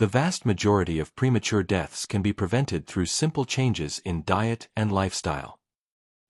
The vast majority of premature deaths can be prevented through simple changes in diet and lifestyle.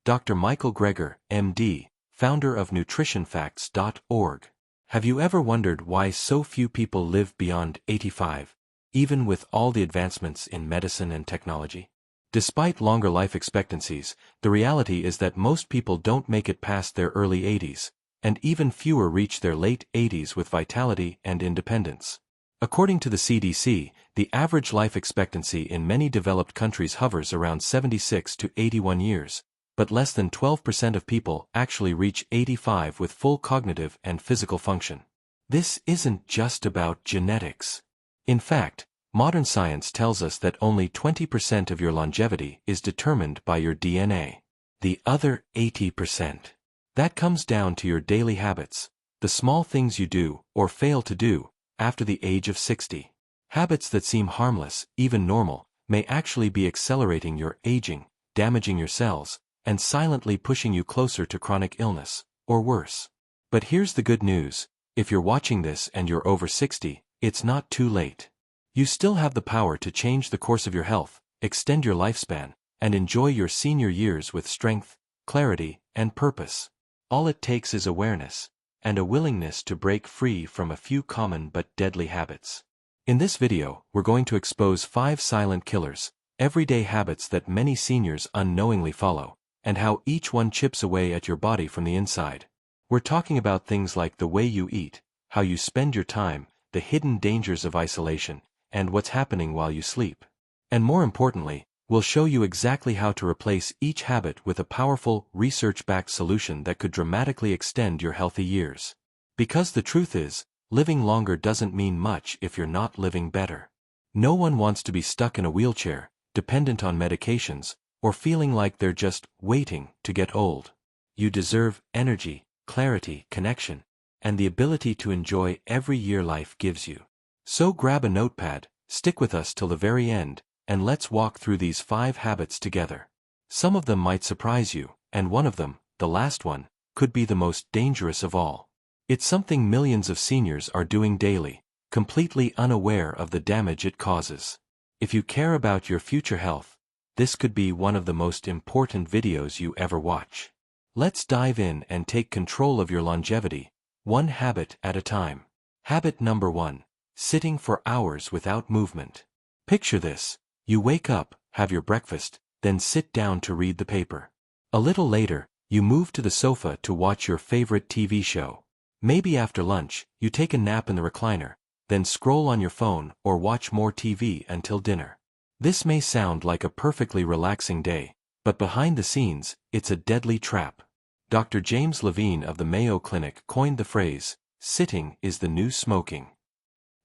Dr. Michael Greger, MD, founder of nutritionfacts.org. Have you ever wondered why so few people live beyond 85, even with all the advancements in medicine and technology? Despite longer life expectancies, the reality is that most people don't make it past their early 80s, and even fewer reach their late 80s with vitality and independence. According to the CDC, the average life expectancy in many developed countries hovers around 76 to 81 years, but less than 12% of people actually reach 85 with full cognitive and physical function. This isn't just about genetics. In fact, modern science tells us that only 20% of your longevity is determined by your DNA. The other 80%. That comes down to your daily habits, the small things you do or fail to do after the age of 60. Habits that seem harmless, even normal, may actually be accelerating your aging, damaging your cells, and silently pushing you closer to chronic illness, or worse. But here's the good news: if you're watching this and you're over 60, it's not too late. You still have the power to change the course of your health, extend your lifespan, and enjoy your senior years with strength, clarity, and purpose. All it takes is awareness, and a willingness to break free from a few common but deadly habits. In this video, we're going to expose 5 silent killers, everyday habits that many seniors unknowingly follow, and how each one chips away at your body from the inside. We're talking about things like the way you eat, how you spend your time, the hidden dangers of isolation, and what's happening while you sleep. And more importantly, we'll show you exactly how to replace each habit with a powerful, research-backed solution that could dramatically extend your healthy years. Because the truth is, living longer doesn't mean much if you're not living better. No one wants to be stuck in a wheelchair, dependent on medications, or feeling like they're just waiting to get old. You deserve energy, clarity, connection, and the ability to enjoy every year life gives you. So grab a notepad, stick with us till the very end, and let's walk through these 5 habits together. Some of them might surprise you, and one of them, the last one, could be the most dangerous of all. It's something millions of seniors are doing daily, completely unaware of the damage it causes. If you care about your future health, this could be one of the most important videos you ever watch. Let's dive in and take control of your longevity, one habit at a time. Habit number 1. Sitting for hours without movement. Picture this: you wake up, have your breakfast, then sit down to read the paper. A little later, you move to the sofa to watch your favorite TV show. Maybe after lunch, you take a nap in the recliner, then scroll on your phone or watch more TV until dinner. This may sound like a perfectly relaxing day, but behind the scenes, it's a deadly trap. Dr. James Levine of the Mayo Clinic coined the phrase, "Sitting is the new smoking."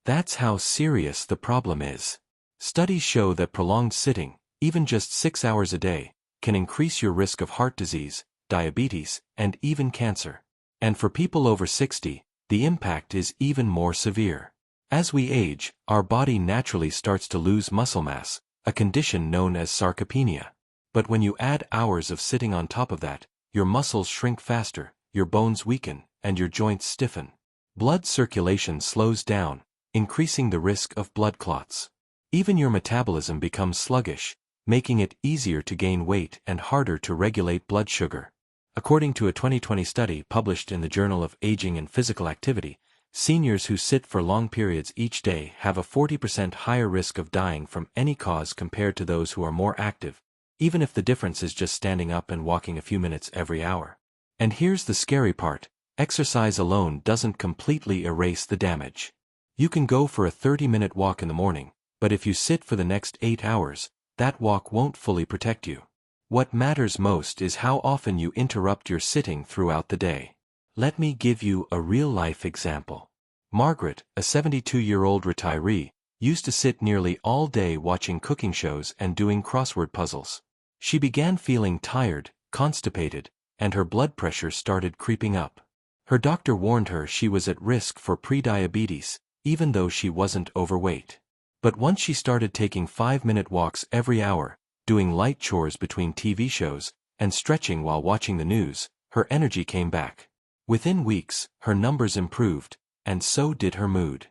That's how serious the problem is. Studies show that prolonged sitting, even just 6 hours a day, can increase your risk of heart disease, diabetes, and even cancer. And for people over 60, the impact is even more severe. As we age, our body naturally starts to lose muscle mass, a condition known as sarcopenia. But when you add hours of sitting on top of that, your muscles shrink faster, your bones weaken, and your joints stiffen. Blood circulation slows down, increasing the risk of blood clots. Even your metabolism becomes sluggish, making it easier to gain weight and harder to regulate blood sugar. According to a 2020 study published in the Journal of Aging and Physical Activity, seniors who sit for long periods each day have a 40% higher risk of dying from any cause compared to those who are more active, even if the difference is just standing up and walking a few minutes every hour. And here's the scary part: exercise alone doesn't completely erase the damage. You can go for a 30-minute walk in the morning, but if you sit for the next 8 hours, that walk won't fully protect you. What matters most is how often you interrupt your sitting throughout the day. Let me give you a real-life example. Margaret, a 72-year-old retiree, used to sit nearly all day watching cooking shows and doing crossword puzzles. She began feeling tired, constipated, and her blood pressure started creeping up. Her doctor warned her she was at risk for prediabetes, even though she wasn't overweight. But once she started taking 5-minute walks every hour, doing light chores between TV shows, and stretching while watching the news, her energy came back. Within weeks, her numbers improved, and so did her mood.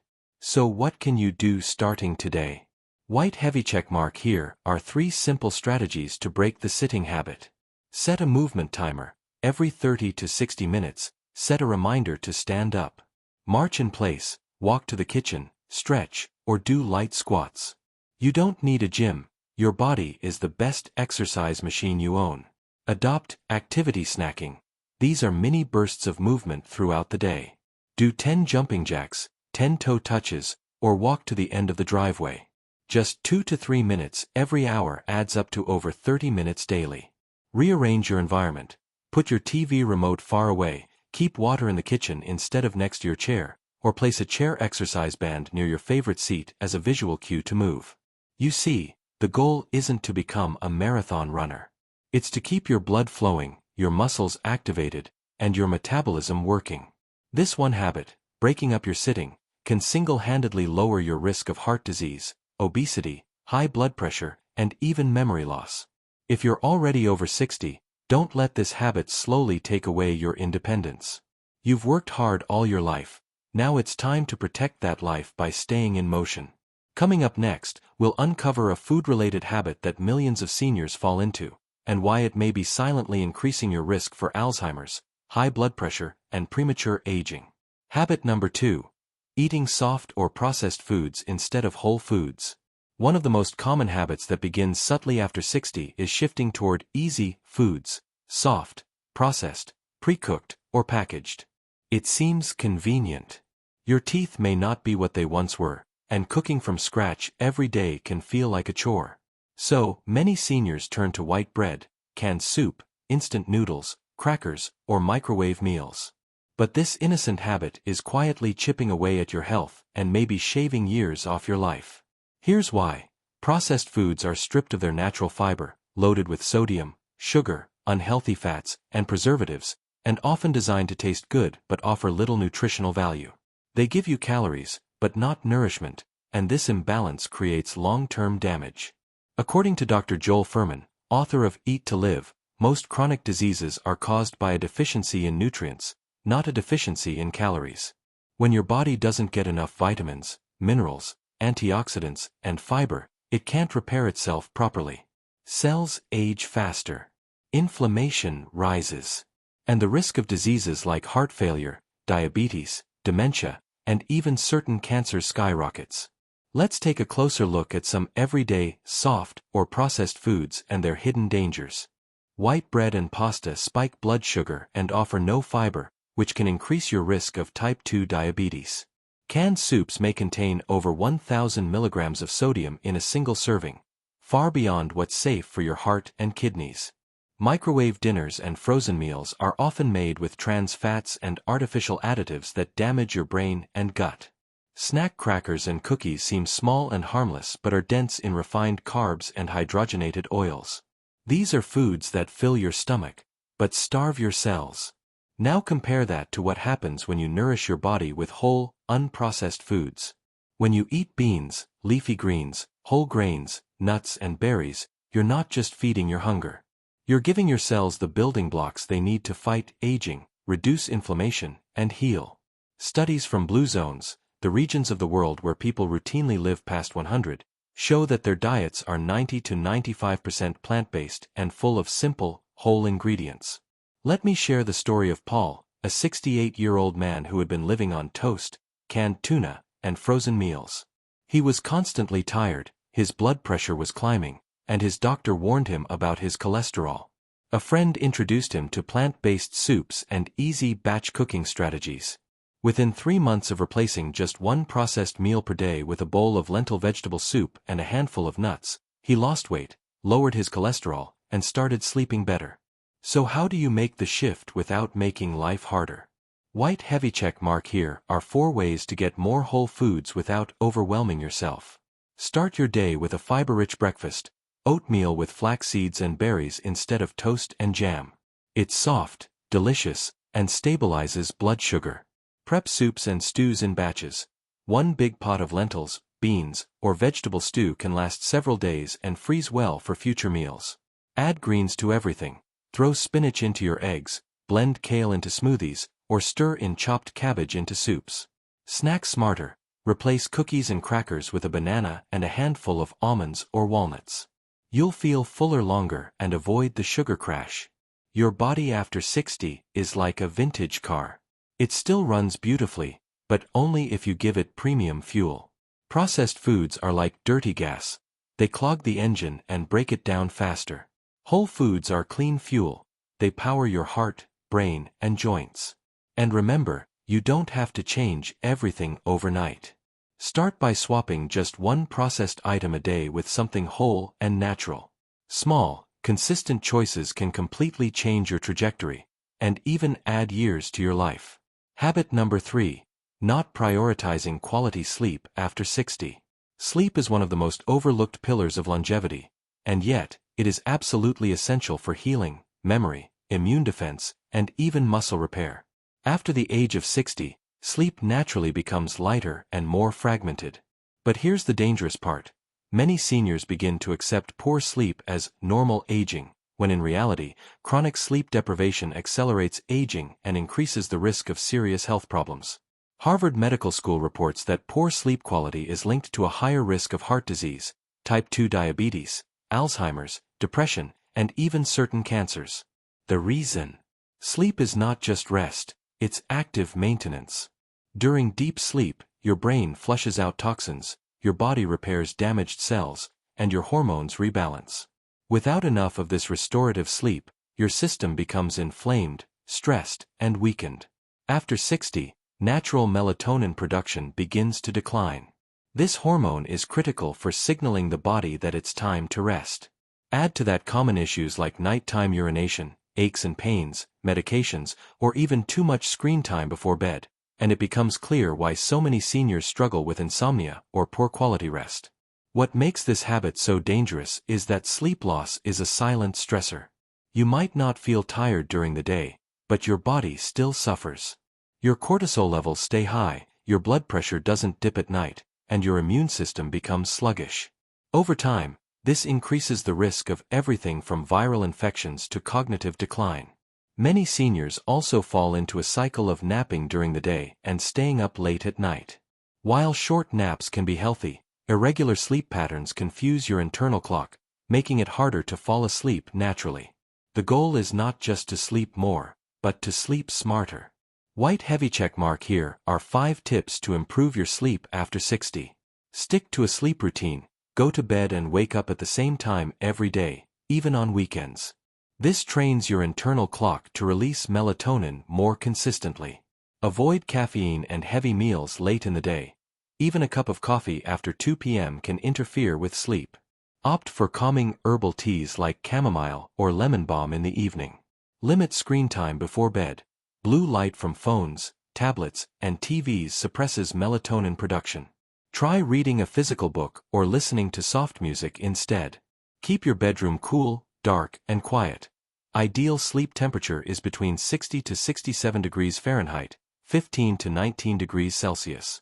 So what can you do starting today? White heavy check mark here are 3 simple strategies to break the sitting habit. Set a movement timer. Every 30 to 60 minutes, set a reminder to stand up. March in place, walk to the kitchen, stretch, or do light squats. You don't need a gym. Your body is the best exercise machine you own. Adopt activity snacking. These are mini bursts of movement throughout the day. Do 10 jumping jacks, 10 toe touches, or walk to the end of the driveway. Just 2 to 3 minutes every hour adds up to over 30 minutes daily. Rearrange your environment. Put your TV remote far away, keep water in the kitchen instead of next to your chair, or place a chair exercise band near your favorite seat as a visual cue to move. You see, the goal isn't to become a marathon runner. It's to keep your blood flowing, your muscles activated, and your metabolism working. This one habit, breaking up your sitting, can single-handedly lower your risk of heart disease, obesity, high blood pressure, and even memory loss. If you're already over 60, don't let this habit slowly take away your independence. You've worked hard all your life. Now it's time to protect that life by staying in motion. Coming up next, we'll uncover a food-related habit that millions of seniors fall into, and why it may be silently increasing your risk for Alzheimer's, high blood pressure, and premature aging. Habit number 2. Eating soft or processed foods instead of whole foods. One of the most common habits that begins subtly after 60 is shifting toward easy foods, soft, processed, pre-cooked, or packaged. It seems convenient. Your teeth may not be what they once were, and cooking from scratch every day can feel like a chore. So, many seniors turn to white bread, canned soup, instant noodles, crackers, or microwave meals. But this innocent habit is quietly chipping away at your health and maybe shaving years off your life. Here's why. Processed foods are stripped of their natural fiber, loaded with sodium, sugar, unhealthy fats, and preservatives, and often designed to taste good but offer little nutritional value. They give you calories, but not nourishment, and this imbalance creates long-term damage. According to Dr. Joel Fuhrman, author of Eat to Live, most chronic diseases are caused by a deficiency in nutrients, not a deficiency in calories. When your body doesn't get enough vitamins, minerals, antioxidants, and fiber, it can't repair itself properly. Cells age faster. Inflammation rises. And the risk of diseases like heart failure, diabetes, dementia, and even certain cancers skyrockets. Let's take a closer look at some everyday, soft, or processed foods and their hidden dangers. White bread and pasta spike blood sugar and offer no fiber, which can increase your risk of type 2 diabetes. Canned soups may contain over 1,000 milligrams of sodium in a single serving, far beyond what's safe for your heart and kidneys. Microwave dinners and frozen meals are often made with trans fats and artificial additives that damage your brain and gut. Snack crackers and cookies seem small and harmless but are dense in refined carbs and hydrogenated oils. These are foods that fill your stomach, but starve your cells. Now compare that to what happens when you nourish your body with whole, unprocessed foods. When you eat beans, leafy greens, whole grains, nuts and berries, you're not just feeding your hunger. You're giving your cells the building blocks they need to fight aging, reduce inflammation, and heal. Studies from blue zones, the regions of the world where people routinely live past 100, show that their diets are 90 to 95% plant-based and full of simple, whole ingredients. Let me share the story of Paul, a 68-year-old man who had been living on toast, canned tuna, and frozen meals. He was constantly tired, his blood pressure was climbing, and his doctor warned him about his cholesterol. A friend introduced him to plant-based soups and easy batch cooking strategies. Within 3 months of replacing just one processed meal per day with a bowl of lentil vegetable soup and a handful of nuts, he lost weight, lowered his cholesterol, and started sleeping better. So how do you make the shift without making life harder? White heavy check mark here are 4 ways to get more whole foods without overwhelming yourself. Start your day with a fiber-rich breakfast, oatmeal with flax seeds and berries instead of toast and jam. It's soft, delicious, and stabilizes blood sugar. Prep soups and stews in batches. 1 big pot of lentils, beans, or vegetable stew can last several days and freeze well for future meals. Add greens to everything. Throw spinach into your eggs, blend kale into smoothies, or stir in chopped cabbage into soups. Snack smarter. Replace cookies and crackers with a banana and a handful of almonds or walnuts. You'll feel fuller longer and avoid the sugar crash. Your body after 60 is like a vintage car. It still runs beautifully, but only if you give it premium fuel. Processed foods are like dirty gas. They clog the engine and break it down faster. Whole foods are clean fuel. They power your heart, brain, and joints. And remember, you don't have to change everything overnight. Start by swapping just one processed item a day with something whole and natural. Small, consistent choices can completely change your trajectory, and even add years to your life. Habit number 3. Not prioritizing quality sleep after 60. Sleep is one of the most overlooked pillars of longevity, and yet, it is absolutely essential for healing, memory, immune defense, and even muscle repair. After the age of 60, sleep naturally becomes lighter and more fragmented. But here's the dangerous part. Many seniors begin to accept poor sleep as normal aging, when in reality, chronic sleep deprivation accelerates aging and increases the risk of serious health problems. Harvard Medical School reports that poor sleep quality is linked to a higher risk of heart disease, type 2 diabetes, Alzheimer's, depression, and even certain cancers. The reason? Sleep is not just rest, it's active maintenance. During deep sleep, your brain flushes out toxins, your body repairs damaged cells, and your hormones rebalance. Without enough of this restorative sleep, your system becomes inflamed, stressed, and weakened. After 60, natural melatonin production begins to decline. This hormone is critical for signaling the body that it's time to rest. Add to that common issues like nighttime urination, aches and pains, medications, or even too much screen time before bed, and it becomes clear why so many seniors struggle with insomnia or poor quality rest. What makes this habit so dangerous is that sleep loss is a silent stressor. You might not feel tired during the day, but your body still suffers. Your cortisol levels stay high, your blood pressure doesn't dip at night, and your immune system becomes sluggish. Over time, this increases the risk of everything from viral infections to cognitive decline. Many seniors also fall into a cycle of napping during the day and staying up late at night. While short naps can be healthy, irregular sleep patterns confuse your internal clock, making it harder to fall asleep naturally. The goal is not just to sleep more, but to sleep smarter. White heavy check mark here are 5 tips to improve your sleep after 60. Stick to a sleep routine, go to bed and wake up at the same time every day, even on weekends. This trains your internal clock to release melatonin more consistently. Avoid caffeine and heavy meals late in the day. Even a cup of coffee after 2 p.m. can interfere with sleep. Opt for calming herbal teas like chamomile or lemon balm in the evening. Limit screen time before bed. Blue light from phones, tablets, and TVs suppresses melatonin production. Try reading a physical book or listening to soft music instead. Keep your bedroom cool, dark, and quiet. Ideal sleep temperature is between 60 to 67 degrees Fahrenheit, 15 to 19 degrees Celsius.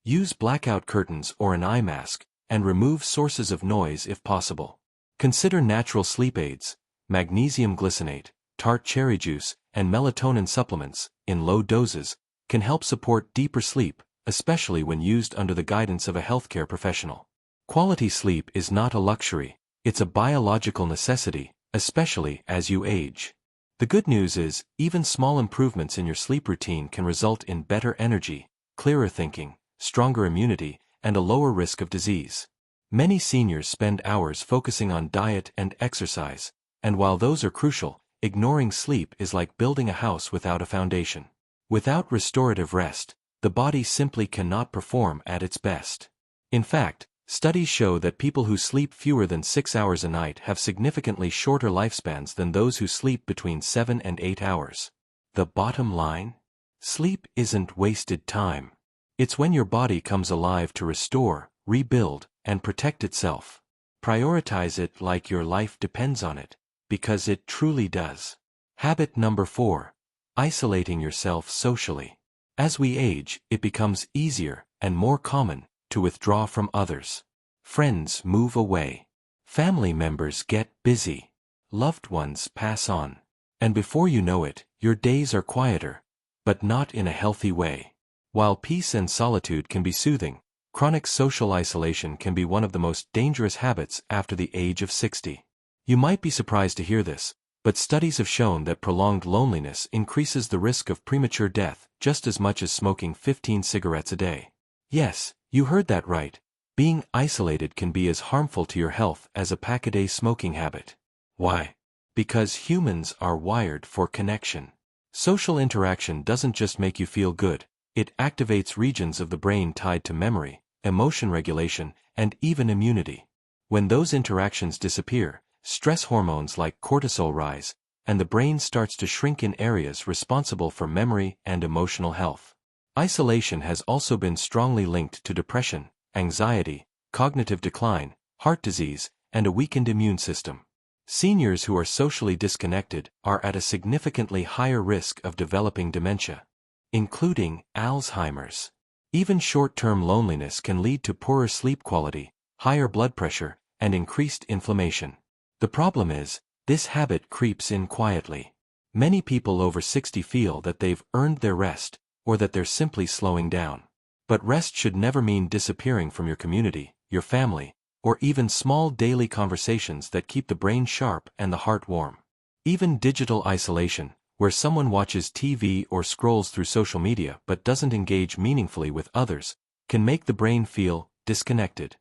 Use blackout curtains or an eye mask, and remove sources of noise if possible. Consider natural sleep aids, magnesium glycinate, tart cherry juice, and melatonin supplements, in low doses, can help support deeper sleep, especially when used under the guidance of a healthcare professional. Quality sleep is not a luxury, it's a biological necessity, especially as you age. The good news is, even small improvements in your sleep routine can result in better energy, clearer thinking, stronger immunity, and a lower risk of disease. Many seniors spend hours focusing on diet and exercise, and while those are crucial, ignoring sleep is like building a house without a foundation. Without restorative rest, the body simply cannot perform at its best. In fact, studies show that people who sleep fewer than 6 hours a night have significantly shorter lifespans than those who sleep between 7 and 8 hours. The bottom line? Sleep isn't wasted time. It's when your body comes alive to restore, rebuild, and protect itself. Prioritize it like your life depends on it, because it truly does. Habit number 4. Isolating yourself socially. As we age, it becomes easier and more common to withdraw from others. Friends move away. Family members get busy. Loved ones pass on. And before you know it, your days are quieter, but not in a healthy way. While peace and solitude can be soothing, chronic social isolation can be one of the most dangerous habits after the age of 60. You might be surprised to hear this, but studies have shown that prolonged loneliness increases the risk of premature death just as much as smoking 15 cigarettes a day. Yes, you heard that right. Being isolated can be as harmful to your health as a pack-a-day smoking habit. Why? Because humans are wired for connection. Social interaction doesn't just make you feel good, it activates regions of the brain tied to memory, emotion regulation, and even immunity. When those interactions disappear, stress hormones like cortisol rise, and the brain starts to shrink in areas responsible for memory and emotional health. Isolation has also been strongly linked to depression, anxiety, cognitive decline, heart disease, and a weakened immune system. Seniors who are socially disconnected are at a significantly higher risk of developing dementia, including Alzheimer's. Even short-term loneliness can lead to poorer sleep quality, higher blood pressure, and increased inflammation. The problem is, this habit creeps in quietly. Many people over 60 feel that they've earned their rest, or that they're simply slowing down. But rest should never mean disappearing from your community, your family, or even small daily conversations that keep the brain sharp and the heart warm. Even digital isolation, where someone watches TV or scrolls through social media but doesn't engage meaningfully with others, can make the brain feel disconnected.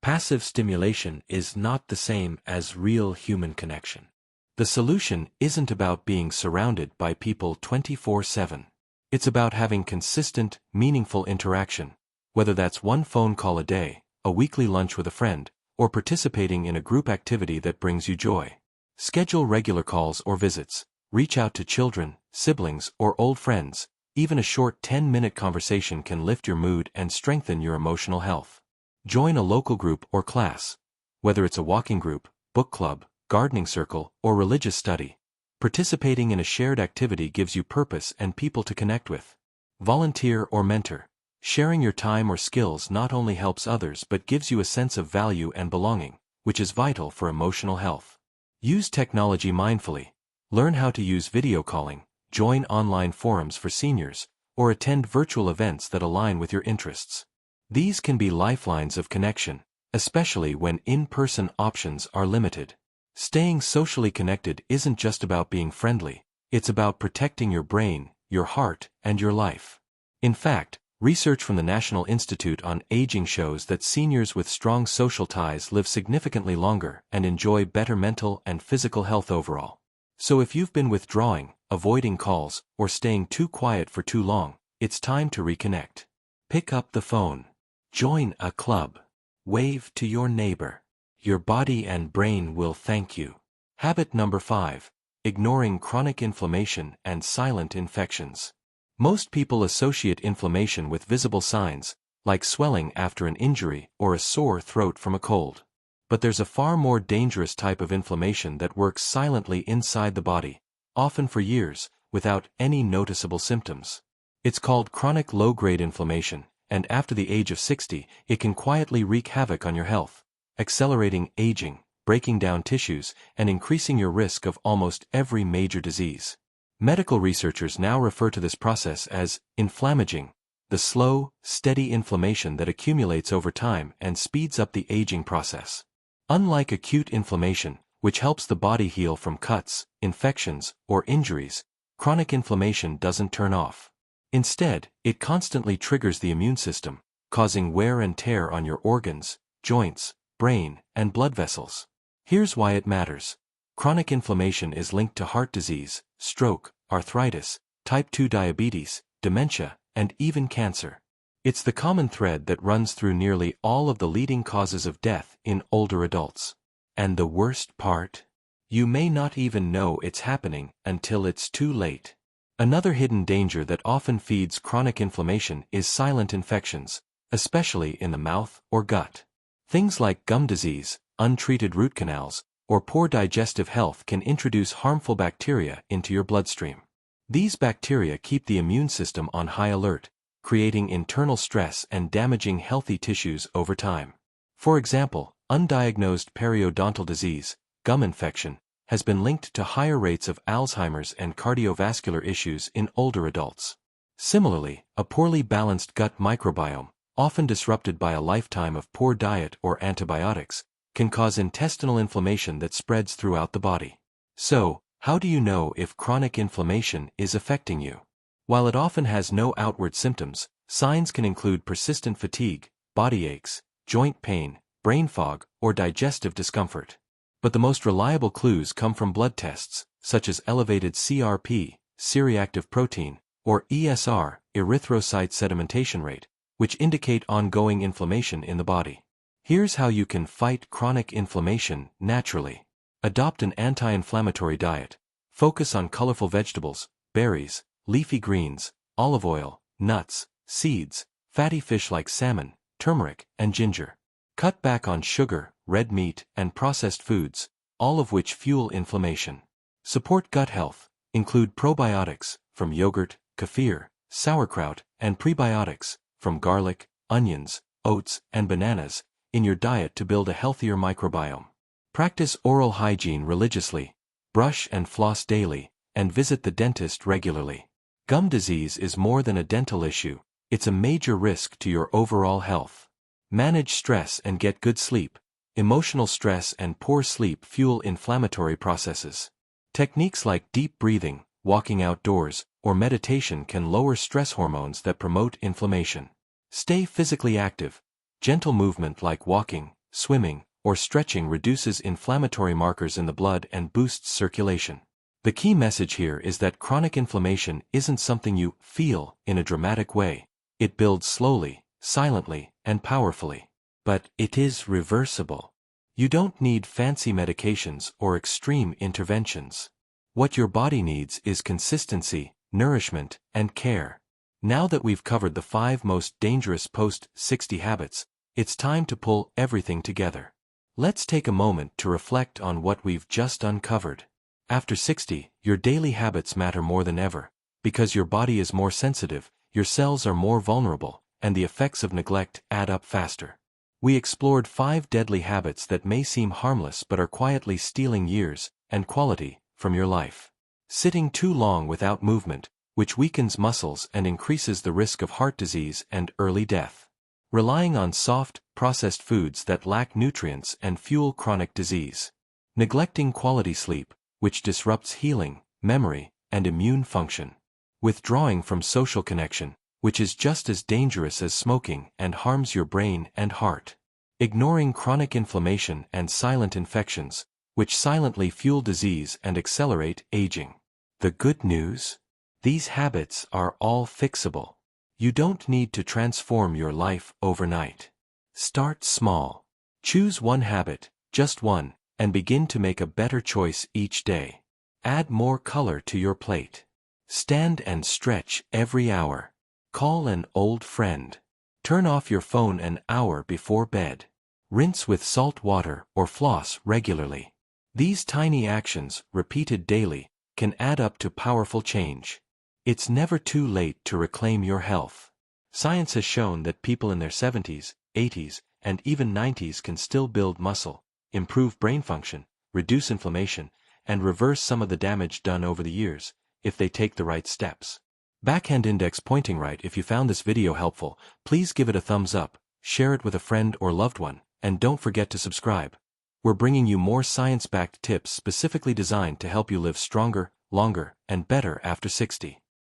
Passive stimulation is not the same as real human connection. The solution isn't about being surrounded by people 24/7. It's about having consistent, meaningful interaction, whether that's one phone call a day, a weekly lunch with a friend, or participating in a group activity that brings you joy. Schedule regular calls or visits, reach out to children, siblings, or old friends. Even a short 10-minute conversation can lift your mood and strengthen your emotional health. Join a local group or class, whether it's a walking group, book club, gardening circle, or religious study. Participating in a shared activity gives you purpose and people to connect with. Volunteer or mentor. Sharing your time or skills not only helps others but gives you a sense of value and belonging, which is vital for emotional health. Use technology mindfully. Learn how to use video calling, join online forums for seniors, or attend virtual events that align with your interests. These can be lifelines of connection, especially when in-person options are limited. Staying socially connected isn't just about being friendly, it's about protecting your brain, your heart, and your life. In fact, research from the National Institute on Aging shows that seniors with strong social ties live significantly longer and enjoy better mental and physical health overall. So if you've been withdrawing, avoiding calls, or staying too quiet for too long, it's time to reconnect. Pick up the phone. Join a club. Wave to your neighbor. Your body and brain will thank you. Habit number 5. Ignoring chronic inflammation and silent infections. Most people associate inflammation with visible signs, like swelling after an injury or a sore throat from a cold. But there's a far more dangerous type of inflammation that works silently inside the body, often for years, without any noticeable symptoms. It's called chronic low-grade inflammation, and after the age of 60, it can quietly wreak havoc on your health, accelerating aging, breaking down tissues, and increasing your risk of almost every major disease. Medical researchers now refer to this process as inflammaging, the slow, steady inflammation that accumulates over time and speeds up the aging process. Unlike acute inflammation, which helps the body heal from cuts, infections, or injuries, chronic inflammation doesn't turn off. Instead, it constantly triggers the immune system, causing wear and tear on your organs, joints, brain, and blood vessels. Here's why it matters. Chronic inflammation is linked to heart disease, stroke, arthritis, type 2 diabetes, dementia, and even cancer. It's the common thread that runs through nearly all of the leading causes of death in older adults. And the worst part? You may not even know it's happening until it's too late. Another hidden danger that often feeds chronic inflammation is silent infections, especially in the mouth or gut. Things like gum disease, untreated root canals, or poor digestive health can introduce harmful bacteria into your bloodstream. These bacteria keep the immune system on high alert, creating internal stress and damaging healthy tissues over time. For example, undiagnosed periodontal disease, gum infection, has been linked to higher rates of Alzheimer's and cardiovascular issues in older adults. Similarly, a poorly balanced gut microbiome, often disrupted by a lifetime of poor diet or antibiotics, can cause intestinal inflammation that spreads throughout the body. So, how do you know if chronic inflammation is affecting you? While it often has no outward symptoms, signs can include persistent fatigue, body aches, joint pain, brain fog, or digestive discomfort. But the most reliable clues come from blood tests, such as elevated CRP, C-reactive protein, or ESR, erythrocyte sedimentation rate, which indicate ongoing inflammation in the body. Here's how you can fight chronic inflammation naturally. Adopt an anti-inflammatory diet. Focus on colorful vegetables, berries, leafy greens, olive oil, nuts, seeds, fatty fish like salmon, turmeric, and ginger. Cut back on sugar, red meat, and processed foods, all of which fuel inflammation. Support gut health. Include probiotics from yogurt, kefir, sauerkraut, and prebiotics from garlic, onions, oats, and bananas in your diet to build a healthier microbiome. Practice oral hygiene religiously. Brush and floss daily, and visit the dentist regularly. Gum disease is more than a dental issue, it's a major risk to your overall health. Manage stress and get good sleep. Emotional stress and poor sleep fuel inflammatory processes. Techniques like deep breathing, walking outdoors, or meditation can lower stress hormones that promote inflammation. Stay physically active. Gentle movement like walking, swimming, or stretching reduces inflammatory markers in the blood and boosts circulation. The key message here is that chronic inflammation isn't something you feel in a dramatic way. It builds slowly, silently, and powerfully. But it is reversible. You don't need fancy medications or extreme interventions. What your body needs is consistency, nourishment, and care. Now that we've covered the 5 most dangerous post-60 habits, it's time to pull everything together. Let's take a moment to reflect on what we've just uncovered. After 60, your daily habits matter more than ever, because your body is more sensitive, your cells are more vulnerable, and the effects of neglect add up faster. We explored 5 deadly habits that may seem harmless but are quietly stealing years and quality from your life. Sitting too long without movement, which weakens muscles and increases the risk of heart disease and early death. Relying on soft, processed foods that lack nutrients and fuel chronic disease. Neglecting quality sleep, which disrupts healing, memory, and immune function. Withdrawing from social connection, which is just as dangerous as smoking and harms your brain and heart. Ignoring chronic inflammation and silent infections, which silently fuel disease and accelerate aging. The good news? These habits are all fixable. You don't need to transform your life overnight. Start small. Choose one habit, just one, and begin to make a better choice each day. Add more color to your plate. Stand and stretch every hour. Call an old friend. Turn off your phone an hour before bed. Rinse with salt water or floss regularly. These tiny actions, repeated daily, can add up to powerful change. It's never too late to reclaim your health. Science has shown that people in their 70s, 80s, and even 90s can still build muscle, improve brain function, reduce inflammation, and reverse some of the damage done over the years, if they take the right steps. Backhand index pointing right. If you found this video helpful, please give it a thumbs up, share it with a friend or loved one, and don't forget to subscribe. We're bringing you more science-backed tips specifically designed to help you live stronger, longer, and better after 60.